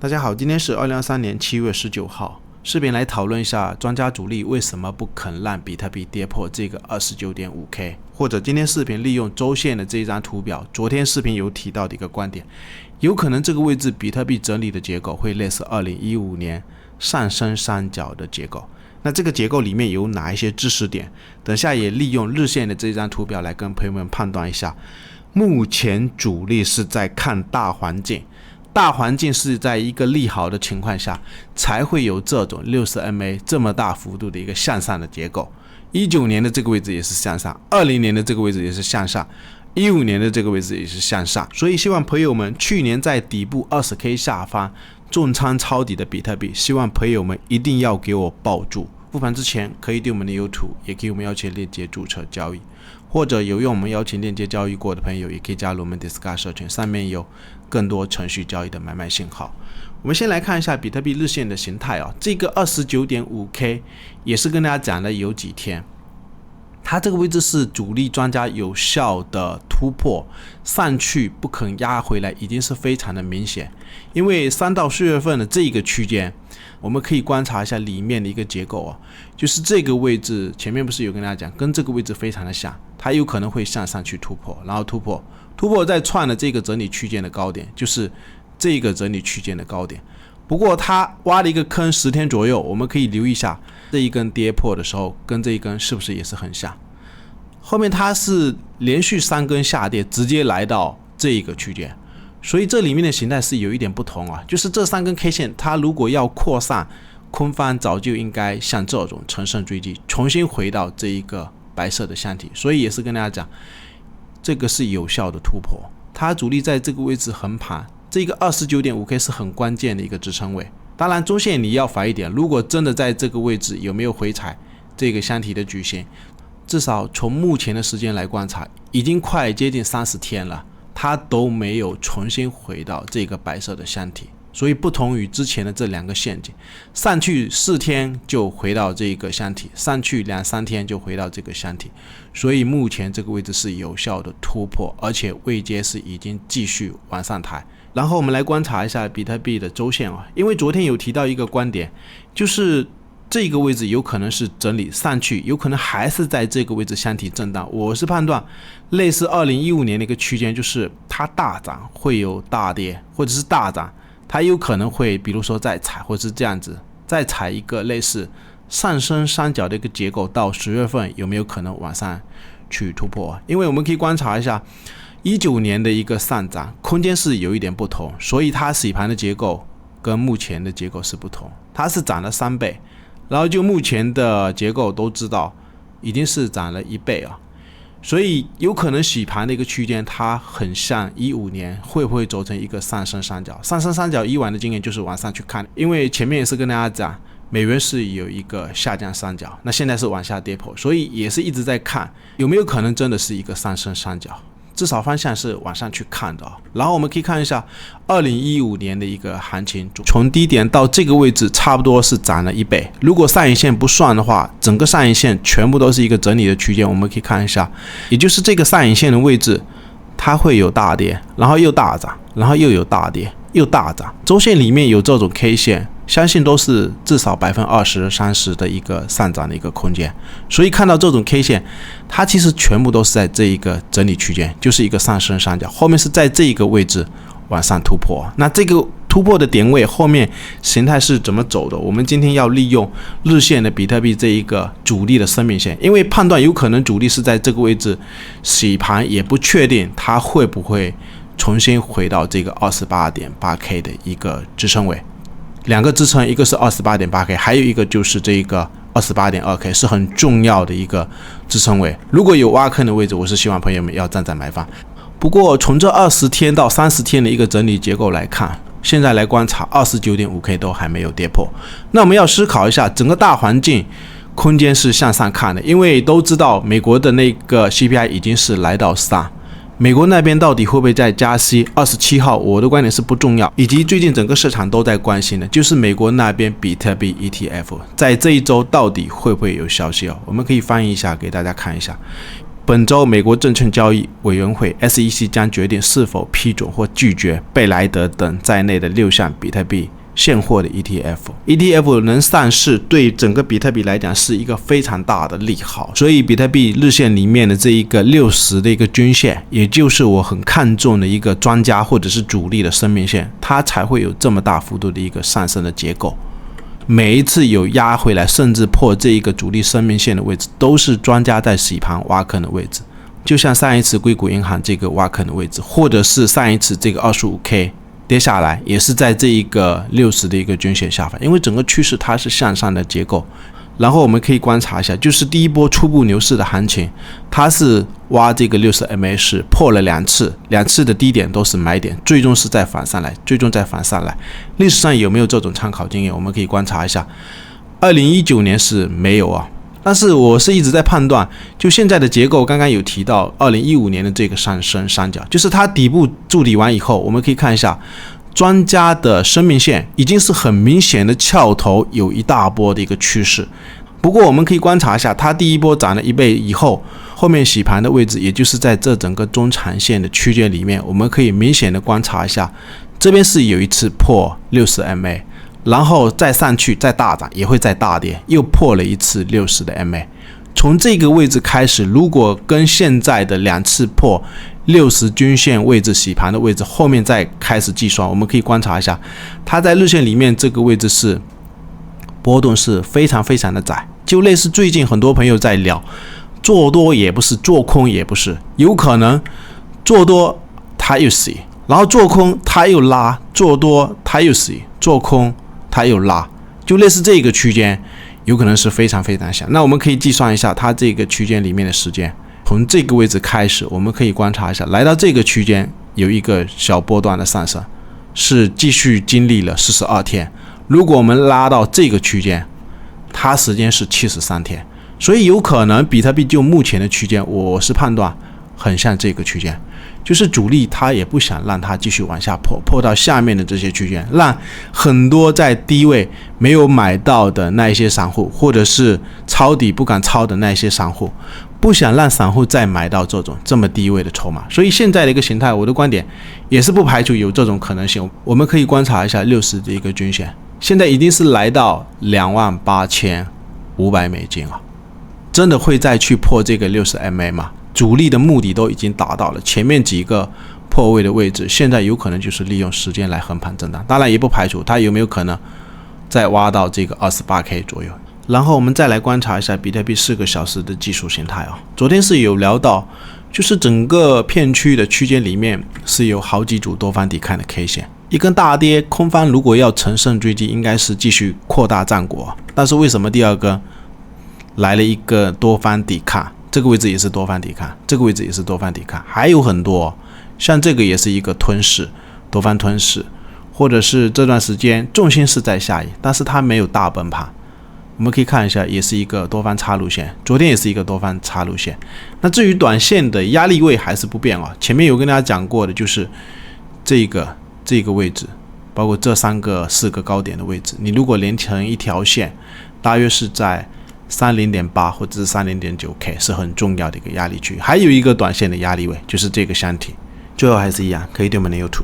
大家好，今天是2023年7月19号。视频来讨论一下专家主力为什么不肯让比特币跌破这个 29.5K， 或者今天视频利用周线的这一张图表，昨天视频有提到的一个观点，有可能这个位置比特币整理的结构会类似2015年上升三角的结构。那这个结构里面有哪一些知识点？等下也利用日线的这张图表来跟朋友们判断一下。目前主力是在看大环境，大环境是在一个利好的情况下才会有这种 60MA 这么大幅度的一个向上的结构。19年的这个位置也是向上，20年的这个位置也是向上，15年的这个位置也是向上。所以希望朋友们去年在底部 20K 下方重仓抄底的比特币，希望朋友们一定要给我抱住。复盘之前可以对我们的 YouTube 也可以我们邀请链接注册交易，或者有用我们邀请链接交易过的朋友也可以加入我们 Discord 社群，上面有更多程序交易的买卖信号。我们先来看一下比特币日线的形态这个 29.5K 也是跟大家讲了有几天，它这个位置是主力专家有效的突破上去不肯压回来，已经是非常的明显。因为3到4月份的这个区间，我们可以观察一下里面的一个结构就是这个位置前面不是有跟大家讲，跟这个位置非常的像，它有可能会向上去突破，然后突破再创了这个整理区间的高点，就是这个整理区间的高点。不过它挖了一个坑10天左右，我们可以留意一下这一根跌破的时候跟这一根是不是也是很像。后面它是连续3根下跌直接来到这一个区间，所以这里面的形态是有一点不同就是这3根 K 线它如果要扩散，空方早就应该像这种乘胜追击重新回到这一个白色的箱体。所以也是跟大家讲，这个是有效的突破，它主力在这个位置横盘，这个 29.5K 是很关键的一个支撑位。当然中线你要反一点，如果真的在这个位置有没有回踩这个箱体的矩形，至少从目前的时间来观察，已经快接近30天了，它都没有重新回到这个白色的箱体。所以不同于之前的这2个陷阱，上去4天就回到这个箱体，上去2-3天就回到这个箱体。所以目前这个位置是有效的突破，而且位阶是已经继续往上抬。然后我们来观察一下比特币的周线因为昨天有提到一个观点，就是这个位置有可能是整理上去，有可能还是在这个位置箱体震荡。我是判断类似2015年的一个区间，就是它大涨会有大跌，或者是大涨它有可能会比如说再踩，或者是这样子再踩一个类似上升三角的一个结构，到10月份有没有可能往上去突破。因为我们可以观察一下19年的一个上涨空间是有一点不同，所以它洗盘的结构跟目前的结构是不同，它是涨了3倍，然后就目前的结构都知道已经是涨了1倍所以有可能洗盘的一个区间它很像15年会不会走成一个上升三角。上升三角以往的经验就是往上去看，因为前面也是跟大家讲美元是有一个下降三角，那现在是往下跌破，所以也是一直在看有没有可能真的是一个上升三角，至少方向是往上去看的然后我们可以看一下2015年的一个行情，从低点到这个位置差不多是涨了1倍。如果上影线不算的话，整个上影线全部都是一个整理的区间。我们可以看一下，也就是这个上影线的位置它会有大跌，然后又大涨，然后又有大跌又大涨。周线里面有这种 K 线，相信都是至少 20%-30% 的一个上涨的一个空间。所以看到这种 K 线，它其实全部都是在这一个整理区间，就是一个上升三角，后面是在这一个位置往上突破。那这个突破的点位后面形态是怎么走的？我们今天要利用日线的比特币这一个主力的生命线，因为判断有可能主力是在这个位置洗盘，也不确定它会不会重新回到这个 28.8K 的一个支撑位。2个支撑，一个是 28.8K， 还有一个就是这个 28.2K， 是很重要的一个支撑位。如果有挖坑的位置，我是希望朋友们要站在买方。不过从这20天到30天的一个整理结构来看，现在来观察 29.5K 都还没有跌破。那我们要思考一下，整个大环境空间是向上看的，因为都知道美国的那个 CPI 已经是来到3，美国那边到底会不会再加息？27号我的观点是不重要，以及最近整个市场都在关心的，就是美国那边比特币 ETF 在这一周到底会不会有消息我们可以翻译一下给大家看一下。本周美国证券交易委员会 SEC 将决定是否批准或拒绝贝莱德等在内的6项比特币现货的 ETF 能上市对整个比特币来讲是一个非常大的利好，所以比特币日线里面的这一个60的一个均线，也就是我很看重的一个专家或者是主力的生命线，它才会有这么大幅度的一个上升的结构。每一次有压回来甚至破这一个主力生命线的位置，都是专家在洗盘挖坑的位置，就像上一次硅谷银行这个挖坑的位置，或者是上一次这个 25K 跌下来也是在这一个60的一个均线下方，因为整个趋势它是向上的结构。然后我们可以观察一下，就是第一波初步牛市的行情，它是挖这个60MA 是破了2次的低点都是买点，最终是再反上来，历史上有没有这种参考经验？我们可以观察一下，2019年是没有啊，但是我是一直在判断，就现在的结构，刚刚有提到2015年的这个上升三角，就是它底部筑底完以后，我们可以看一下专家的生命线已经是很明显的翘头，有一大波的一个趋势。不过我们可以观察一下，它第一波涨了1倍以后，后面洗盘的位置，也就是在这整个中长线的区间里面，我们可以明显的观察一下，这边是有一次破60MA， 然后再上去再大涨，也会再大跌，又破了一次60的 MA。从这个位置开始，如果跟现在的2次破60均线位置洗盘的位置，后面再开始计算，我们可以观察一下，它在日线里面这个位置是波动是非常非常的窄，就类似最近很多朋友在聊，做多也不是，做空也不是，有可能做多它又洗，然后做空它又拉，做多它又洗，做空它又拉，就类似这个区间，有可能是非常非常小。那我们可以计算一下它这个区间里面的时间，从这个位置开始，我们可以观察一下，来到这个区间有一个小波段的上升，是继续经历了42天。如果我们拉到这个区间，它时间是73天，所以有可能比特币就目前的区间，我是判断很像这个区间，就是主力他也不想让它继续往下破到下面的这些区间，让很多在低位没有买到的那一些散户，或者是抄底不敢抄的那些散户，不想让散户再买到这么低位的筹码，所以现在的一个形态，我的观点也是不排除有这种可能性。我们可以观察一下60的一个均线，现在已经是来到28,500美金了，真的会再去破这个60MA 吗？主力的目的都已经达到了，前面几个破位的位置，现在有可能就是利用时间来横盘震荡，当然也不排除它有没有可能再挖到这个 28K 左右。然后我们再来观察一下比特币4个小时的技术形态啊，昨天是有聊到，就是整个片区的区间里面是有好几组多方抵抗的 K 线，一根大跌，空方如果要乘胜追击，应该是继续扩大战果，但是为什么第二根来了一个多方抵抗？这个位置也是多方抵抗，这个位置也是多方抵抗，还有很多，像这个也是一个吞噬，多方吞噬，或者是这段时间重心是在下移，但是它没有大崩盘。我们可以看一下，也是一个多方插入线，昨天也是一个多方插入线。那至于短线的压力位还是不变啊，前面有跟大家讲过的，就是这个位置，包括这4个高点的位置，你如果连成一条线，大约是在30.8或者是30.9K 是很重要的一个压力区，还有一个短线的压力位就是这个箱体。最后还是一样，可以对我们的 YouTube